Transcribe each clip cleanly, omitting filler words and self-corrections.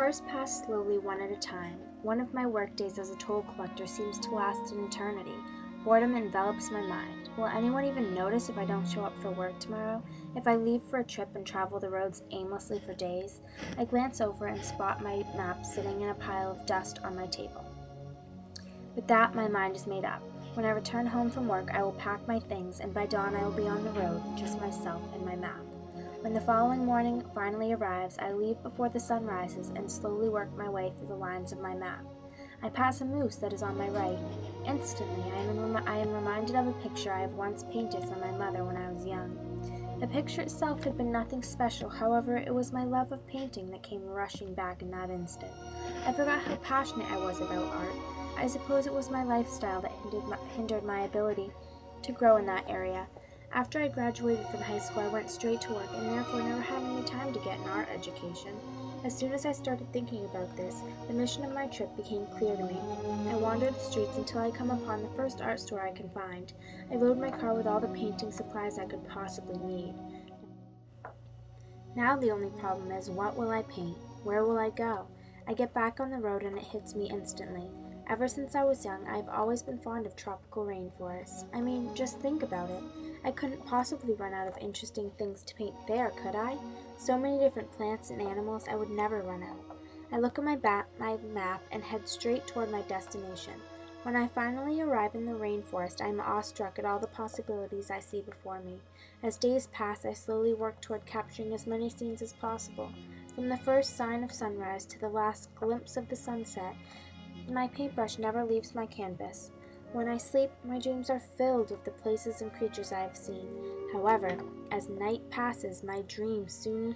hours pass slowly one at a time. One of my work days as a toll collector seems to last an eternity. Boredom envelops my mind. Will anyone even notice if I don't show up for work tomorrow? If I leave for a trip and travel the roads aimlessly for days? I glance over and spot my map sitting in a pile of dust on my table. With that, my mind is made up. When I return home from work, I will pack my things, and by dawn I will be on the road, just myself and my map. When the following morning finally arrives, I leave before the sun rises and slowly work my way through the lines of my map. I pass a moose that is on my right. Instantly, I am reminded of a picture I have once painted for my mother when I was young. The picture itself had been nothing special, however, it was my love of painting that came rushing back in that instant. I forgot how passionate I was about art. I suppose it was my lifestyle that hindered my ability to grow in that area. After I graduated from high school, I went straight to work and therefore never had any time to get an art education. As soon as I started thinking about this, the mission of my trip became clear to me. I wander the streets until I come upon the first art store I can find. I load my car with all the painting supplies I could possibly need. Now the only problem is, what will I paint? Where will I go? I get back on the road and it hits me instantly. Ever since I was young, I've always been fond of tropical rainforests. I mean, just think about it. I couldn't possibly run out of interesting things to paint there, could I? So many different plants and animals, I would never run out. I look at my map and head straight toward my destination. When I finally arrive in the rainforest, I am awestruck at all the possibilities I see before me. As days pass, I slowly work toward capturing as many scenes as possible. From the first sign of sunrise to the last glimpse of the sunset, my paintbrush never leaves my canvas. When I sleep, my dreams are filled with the places and creatures I have seen. However, as night passes, my dreams soon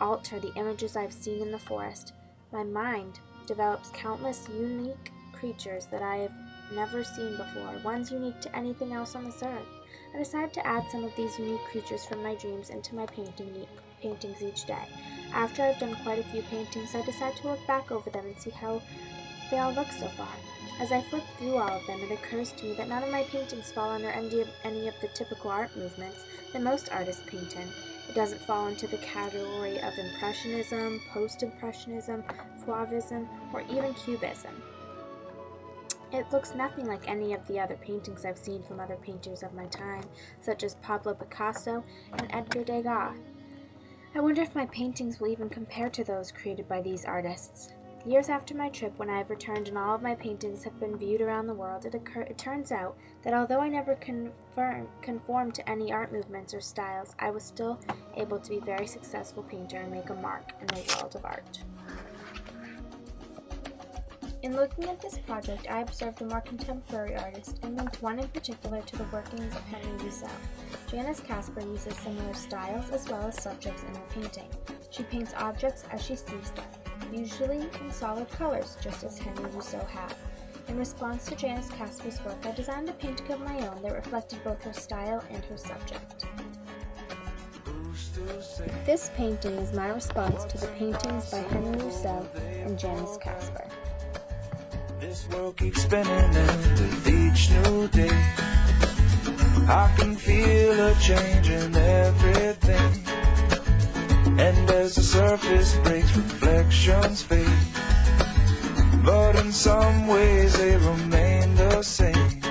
alter the images I've seen in the forest. My mind develops countless unique creatures that I have never seen before, ones unique to anything else on this earth. I decide to add some of these unique creatures from my dreams into my paintings each day. After I've done quite a few paintings, I decide to look back over them and see how they all look so far. As I flip through all of them, it occurs to me that none of my paintings fall under any of the typical art movements that most artists paint in. It doesn't fall into the category of Impressionism, Post-Impressionism, Fauvism, or even Cubism. It looks nothing like any of the other paintings I've seen from other painters of my time, such as Pablo Picasso and Edgar Degas. I wonder if my paintings will even compare to those created by these artists. Years after my trip, when I have returned and all of my paintings have been viewed around the world, it turns out that although I never conformed to any art movements or styles, I was still able to be a very successful painter and make a mark in the world of art. In looking at this project, I observed a more contemporary artist and linked one in particular to the workings of Henri Rousseau. Janice Casper uses similar styles as well as subjects in her painting. She paints objects as she sees them, usually in solid colors, just as Henri Rousseau had. In response to Janice Casper's work, I designed a painting of my own that reflected both her style and her subject. This painting is my response to the paintings by Henri Rousseau and Janice Casper. This world keeps spinning, and with each new day I can feel a change in everything. And as the surface breaks, reflections fade, but in some ways they remain the same.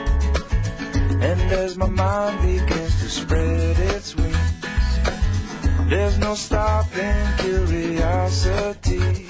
And as my mind begins to spread its wings, there's no stopping curiosity.